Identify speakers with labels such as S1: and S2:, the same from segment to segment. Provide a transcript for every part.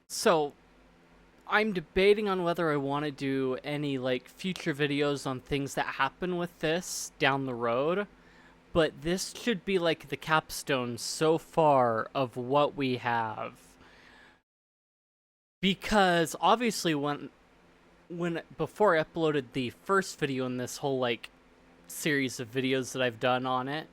S1: So, I'm debating on whether I want to do any, like, future videos on things that happen with this down the road, but this should be, like, the capstone so far of what we have. Because, obviously, before I uploaded the first video in this whole, like, series of videos that I've done on it,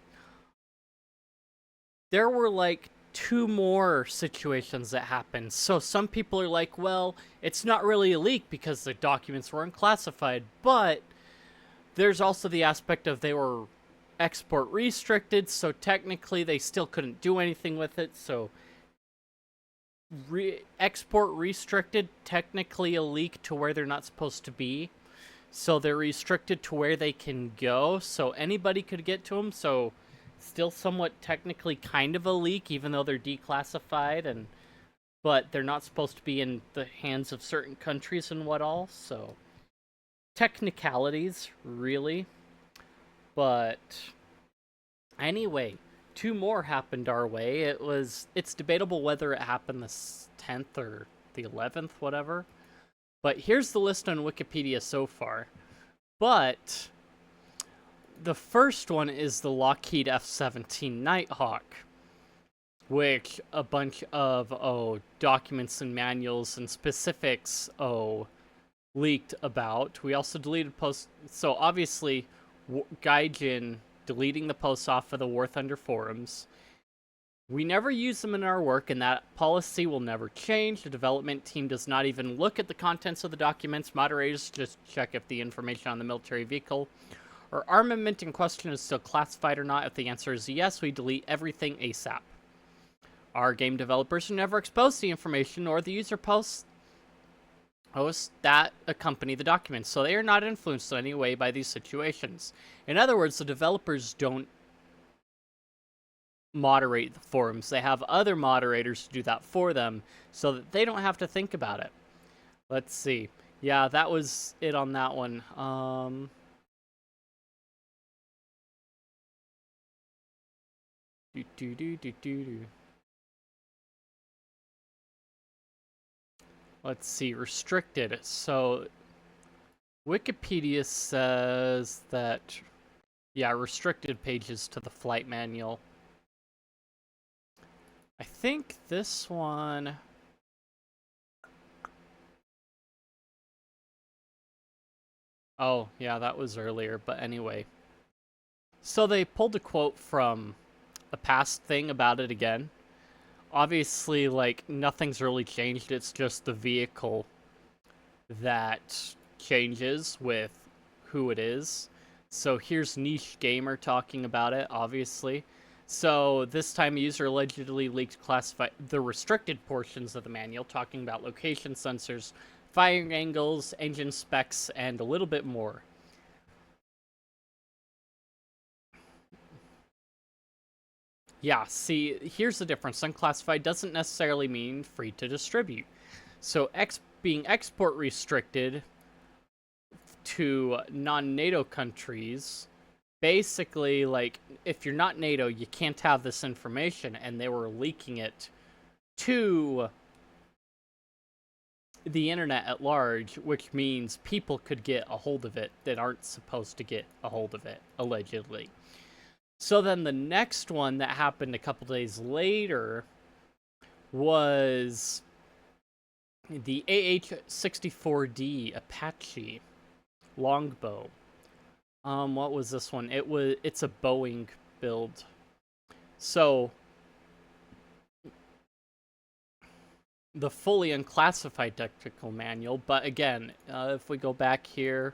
S1: there were like two more situations that happened. So some people are like, well, it's not really a leak because the documents were unclassified, but there's also the aspect of they were export restricted, so technically they still couldn't do anything with it. So export restricted, technically a leak to where they're not supposed to be. So they're restricted to where they can go, so anybody could get to them. So still somewhat technically kind of a leak, even though they're declassified, but they're not supposed to be in the hands of certain countries and what all. So technicalities, really. But anyway, two more happened our way. It's debatable whether it happened the 10th or the 11th, whatever. But here's the list on Wikipedia so far. But the first one is the Lockheed F-17 Nighthawk, which a bunch of documents and manuals and specifics leaked about. We also deleted posts. So obviously, Gaijin deleting the posts off of the Warthunder forums. We never use them in our work, and that policy will never change. The development team does not even look at the contents of the documents. Moderators just check if the information on the military vehicle or armament in question is still classified or not. If the answer is yes, we delete everything ASAP. Our game developers never expose the information or the user posts that accompany the documents, so they are not influenced in any way by these situations. In other words, the developers don't moderate the forums. They have other moderators to do that for them so that they don't have to think about it. Let's see. Yeah, that was it on that one. Let's see. Restricted. So Wikipedia says that, yeah, restricted pages to the flight manual. I think this one... Oh, yeah, that was earlier, but anyway. So they pulled a quote from a past thing about it again. Obviously, like, nothing's really changed, it's just the vehicle that changes with who it is. So here's Niche Gamer talking about it, obviously. So this time, a user allegedly leaked the restricted portions of the manual, talking about location sensors, firing angles, engine specs, and a little bit more. Yeah, see, here's the difference. Unclassified doesn't necessarily mean free to distribute. So being export restricted to non-NATO countries, basically, like, if you're not NATO, you can't have this information, and they were leaking it to the internet at large, which means people could get a hold of it that aren't supposed to get a hold of it, allegedly. So then the next one that happened a couple days later was the AH-64D Apache longbow. What was this one? It's a Boeing build. So the fully unclassified technical manual, but again, if we go back here,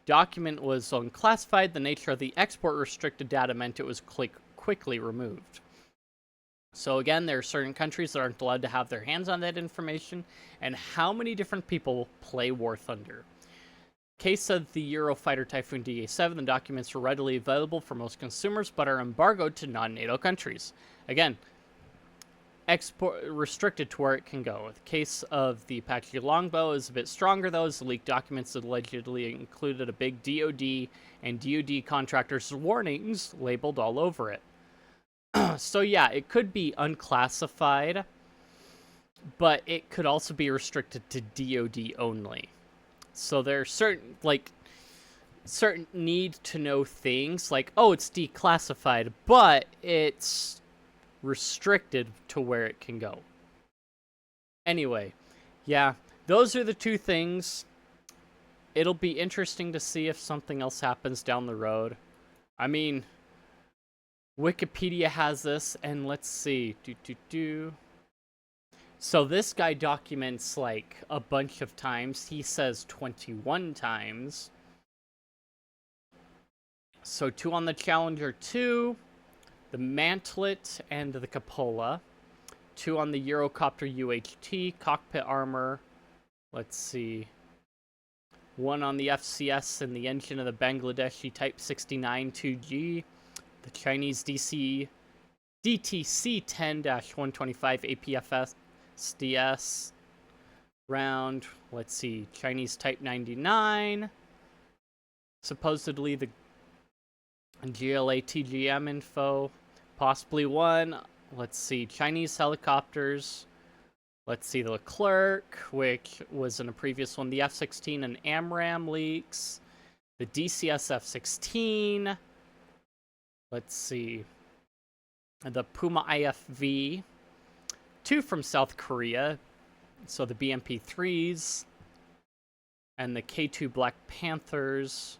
S1: document was unclassified. The nature of the export restricted data meant it was quickly removed. So again, there are certain countries that aren't allowed to have their hands on that information, and how many different people play War Thunder. Case of the Eurofighter Typhoon DA-7, the documents are readily available for most consumers, but are embargoed to non-NATO countries. Again, export restricted to where it can go. The case of the Apache longbow is a bit stronger, though, as the leaked documents allegedly included a big DoD and DoD contractors' warnings labeled all over it. So yeah, it could be unclassified, but it could also be restricted to DoD only. So there are certain need to know things like, oh, it's declassified, but it's restricted to where it can go. Anyway, yeah, those are the two things. It'll be interesting to see if something else happens down the road. I mean, Wikipedia has this, and let's see. So this guy documents like a bunch of times. He says 21 times. So 2 on the Challenger 2, the Mantlet, and the Cupola. 2 on the Eurocopter UHT, cockpit armor. Let's see. 1 on the FCS and the engine of the Bangladeshi Type 69 2G. The Chinese DTC 10-125 APFS DS round. Let's see. Chinese Type 99. Supposedly the GLA TGM info. Possibly 1. Let's see. Chinese helicopters. Let's see. The Leclerc, which was in a previous one. The F-16 and AMRAAM leaks. The DCS F-16. Let's see. The Puma IFV. 2 from South Korea. So the BMP-3s. And the K-2 Black Panthers.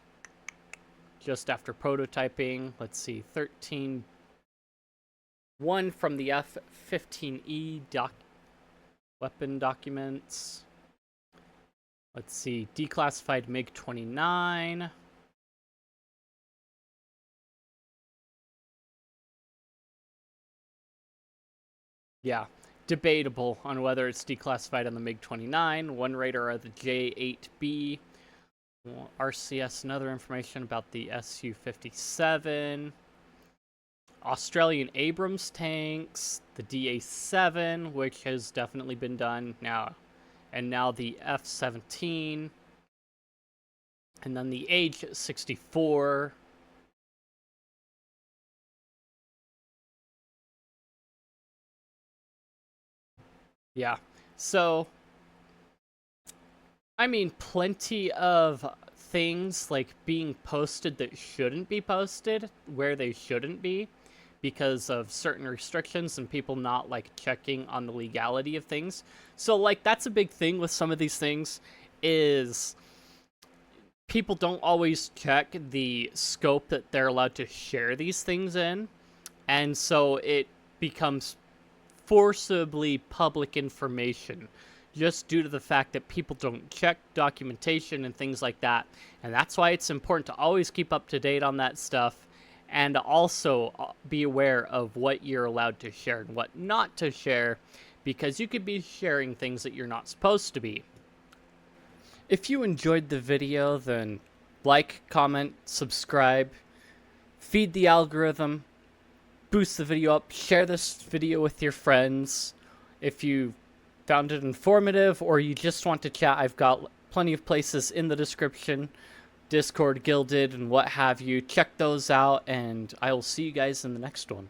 S1: Just after prototyping. Let's see. 13. 1 from the F-15E weapon documents. Let's see. Declassified MiG-29. Yeah, debatable on whether it's declassified on the MiG-29. 1 radar of the J-8B. RCS and other information about the Su-57. Australian Abrams tanks. The DA-7, which has definitely been done now. And now the F-17. And then the H-64. Yeah, so, I mean, plenty of things, like, being posted that shouldn't be posted, where they shouldn't be, because of certain restrictions and people not, like, checking on the legality of things. So, like, that's a big thing with some of these things, is people don't always check the scope that they're allowed to share these things in, and so it becomes forcibly public information just due to the fact that people don't check documentation and things like that. And that's why it's important to always keep up to date on that stuff, and also be aware of what you're allowed to share and what not to share, because you could be sharing things that you're not supposed to be. If you enjoyed the video, then like, comment, subscribe, feed the algorithm, boost the video up, share this video with your friends. If you found it informative or you just want to chat, I've got plenty of places in the description, Discord, Guilded, and what have you. Check those out, and I will see you guys in the next one.